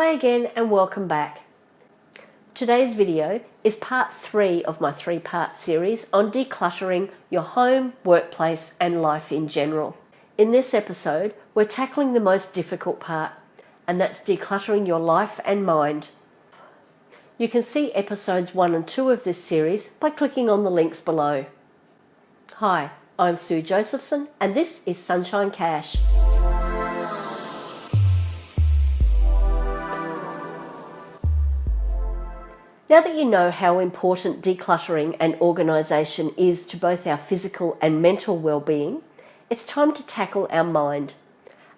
Hi again and welcome back. Today's video is part 3 of my 3-part series on decluttering your home, workplace and life in general. In this episode, we're tackling the most difficult part, and that's decluttering your life and mind. You can see episodes 1 and 2 of this series by clicking on the links below. Hi, I'm Sue Josephson and this is Sunshine Cash. Now that you know how important decluttering and organisation is to both our physical and mental well-being, it's time to tackle our mind.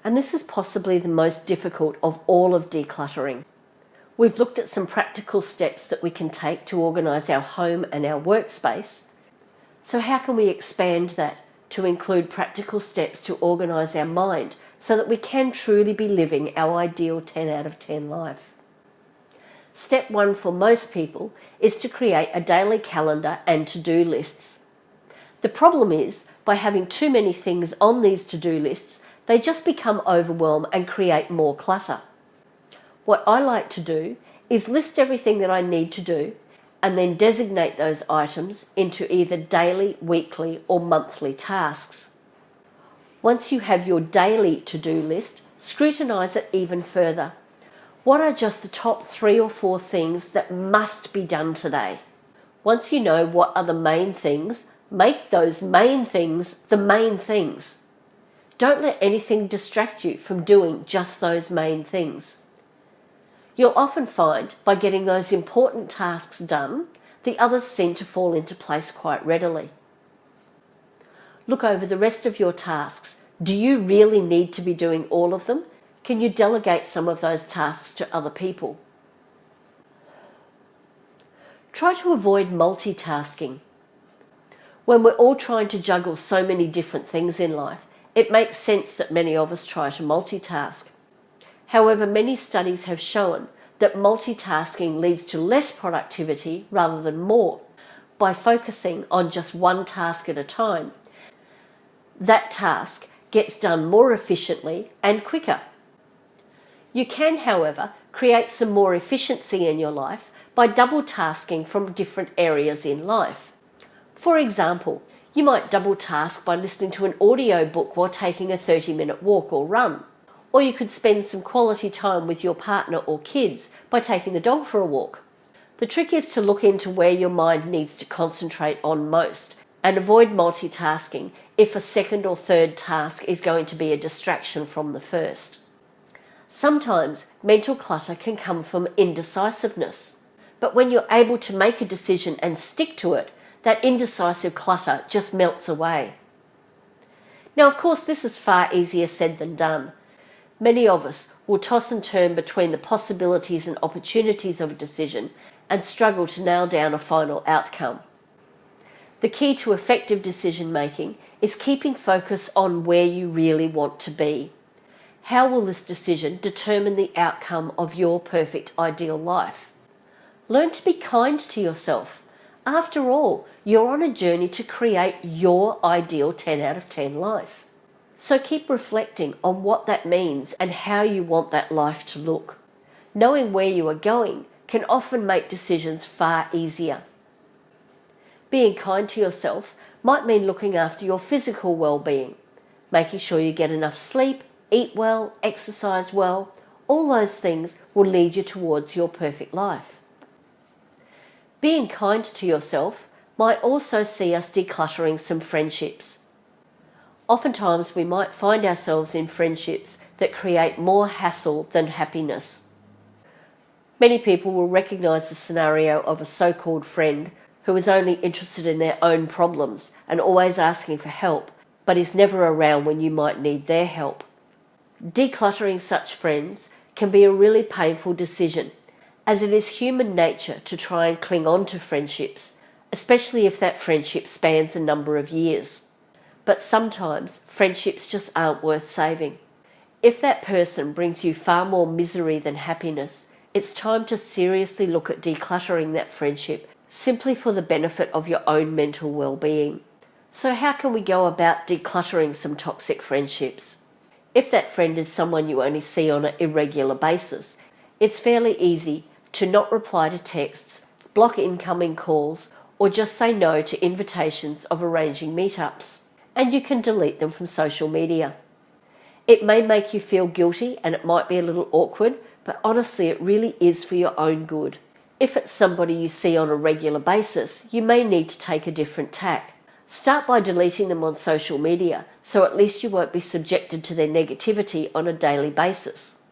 And this is possibly the most difficult of all of decluttering. We've looked at some practical steps that we can take to organise our home and our workspace. So how can we expand that to include practical steps to organise our mind so that we can truly be living our ideal 10 out of 10 life? Step 1 for most people is to create a daily calendar and to-do lists. The problem is, by having too many things on these to-do lists, they just become overwhelmed and create more clutter. What I like to do is list everything that I need to do and then designate those items into either daily, weekly or monthly tasks. Once you have your daily to-do list, scrutinise it even further. What are just the top 3 or 4 things that must be done today? Once you know what are the main things, make those main things the main things. Don't let anything distract you from doing just those main things. You'll often find by getting those important tasks done, the others seem to fall into place quite readily. Look over the rest of your tasks. Do you really need to be doing all of them? Can you delegate some of those tasks to other people? Try to avoid multitasking. When we're all trying to juggle so many different things in life, it makes sense that many of us try to multitask. However, many studies have shown that multitasking leads to less productivity rather than more. By focusing on just one task at a time, that task gets done more efficiently and quicker. You can, however, create some more efficiency in your life by double tasking from different areas in life. For example, you might double task by listening to an audio book while taking a 30-minute walk or run. Or you could spend some quality time with your partner or kids by taking the dog for a walk. The trick is to look into where your mind needs to concentrate on most and avoid multitasking if a second or third task is going to be a distraction from the first. Sometimes mental clutter can come from indecisiveness, but when you're able to make a decision and stick to it, that indecisive clutter just melts away. Now, of course, this is far easier said than done. Many of us will toss and turn between the possibilities and opportunities of a decision and struggle to nail down a final outcome. The key to effective decision making is keeping focus on where you really want to be. How will this decision determine the outcome of your perfect ideal life? Learn to be kind to yourself. After all, you're on a journey to create your ideal 10 out of 10 life. So keep reflecting on what that means and how you want that life to look. Knowing where you are going can often make decisions far easier. Being kind to yourself might mean looking after your physical well-being, making sure you get enough sleep, eat well, exercise well. All those things will lead you towards your perfect life. Being kind to yourself might also see us decluttering some friendships. Oftentimes we might find ourselves in friendships that create more hassle than happiness. Many people will recognise the scenario of a so-called friend who is only interested in their own problems and always asking for help, but is never around when you might need their help. Decluttering such friends can be a really painful decision, as it is human nature to try and cling on to friendships, especially if that friendship spans a number of years. But sometimes friendships just aren't worth saving. If that person brings you far more misery than happiness, it's time to seriously look at decluttering that friendship simply for the benefit of your own mental well-being. So how can we go about decluttering some toxic friendships? If that friend is someone you only see on an irregular basis, It's fairly easy to not reply to texts, block incoming calls, or just say no to invitations of arranging meetups. And you can delete them from social media. It may make you feel guilty and it might be a little awkward, but honestly it really is for your own good. If it's somebody you see on a regular basis, you may need to take a different tack. Start by deleting them on social media, so at least you won't be subjected to their negativity on a daily basis.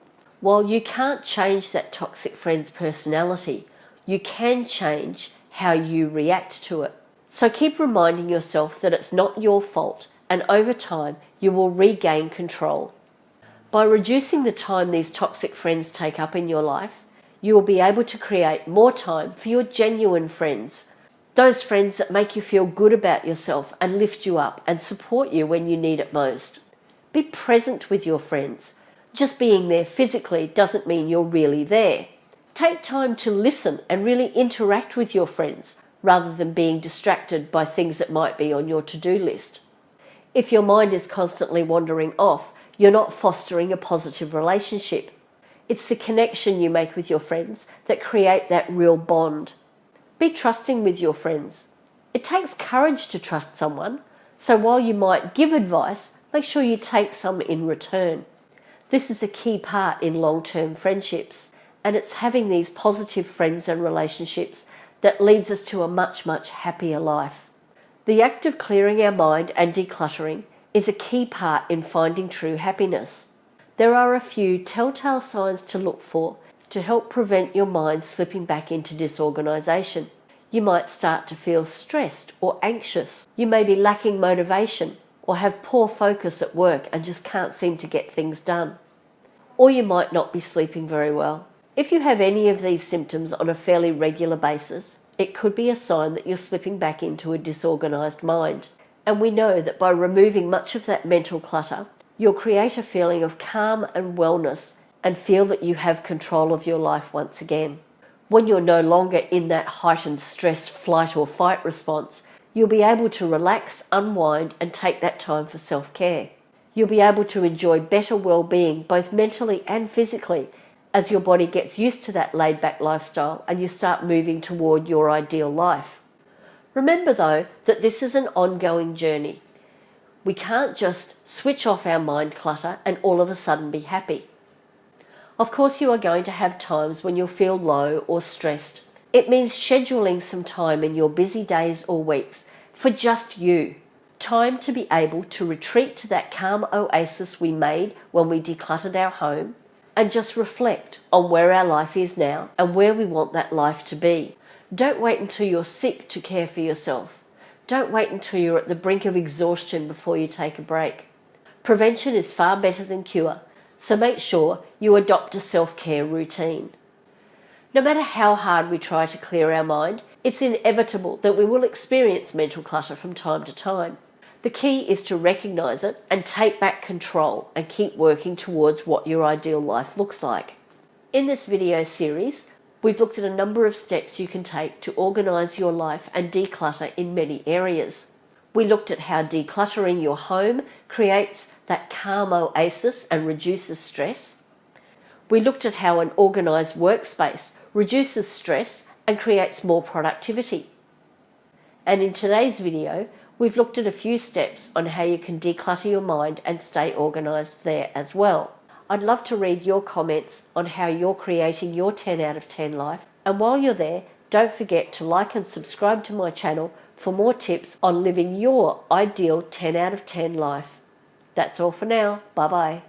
While you can't change that toxic friend's personality, you can change how you react to it. So keep reminding yourself that it's not your fault, and over time you will regain control. By reducing the time these toxic friends take up in your life, you will be able to create more time for your genuine friends, those friends that make you feel good about yourself and lift you up and support you when you need it most. Be present with your friends. Just being there physically doesn't mean you're really there. Take time to listen and really interact with your friends, rather than being distracted by things that might be on your to-do list. If your mind is constantly wandering off, you're not fostering a positive relationship. It's the connection you make with your friends that create that real bond. Be trusting with your friends. It takes courage to trust someone, so while you might give advice, make sure you take some in return. This is a key part in long-term friendships, and it's having these positive friends and relationships that leads us to a much, much happier life. The act of clearing our mind and decluttering is a key part in finding true happiness. There are a few telltale signs to look for to help prevent your mind slipping back into disorganization. You might start to feel stressed or anxious. You may be lacking motivation or have poor focus at work and just can't seem to get things done. Or you might not be sleeping very well. If you have any of these symptoms on a fairly regular basis, it could be a sign that you're slipping back into a disorganized mind. And we know that by removing much of that mental clutter, you'll create a feeling of calm and wellness and feel that you have control of your life once again. When you're no longer in that heightened stress, flight or fight response, you'll be able to relax, unwind and take that time for self-care. You'll be able to enjoy better well-being both mentally and physically as your body gets used to that laid-back lifestyle and you start moving toward your ideal life. Remember though that this is an ongoing journey. We can't just switch off our mind clutter and all of a sudden be happy. Of course you are going to have times when you'll feel low or stressed. It means scheduling some time in your busy days or weeks for just you. Time to be able to retreat to that calm oasis we made when we decluttered our home and just reflect on where our life is now and where we want that life to be. Don't wait until you're sick to care for yourself. Don't wait until you're at the brink of exhaustion before you take a break. Prevention is far better than cure, so make sure you adopt a self-care routine. No matter how hard we try to clear our mind, it's inevitable that we will experience mental clutter from time to time. The key is to recognize it and take back control and keep working towards what your ideal life looks like. In this video series, we've looked at a number of steps you can take to organize your life and declutter in many areas. We looked at how decluttering your home creates that calm oasis and reduces stress. We looked at how an organized workspace reduces stress and creates more productivity. And in today's video, we've looked at a few steps on how you can declutter your mind and stay organized there as well. I'd love to read your comments on how you're creating your 10 out of 10 life. And while you're there, don't forget to like and subscribe to my channel for more tips on living your ideal 10 out of 10 life. That's all for now. Bye bye.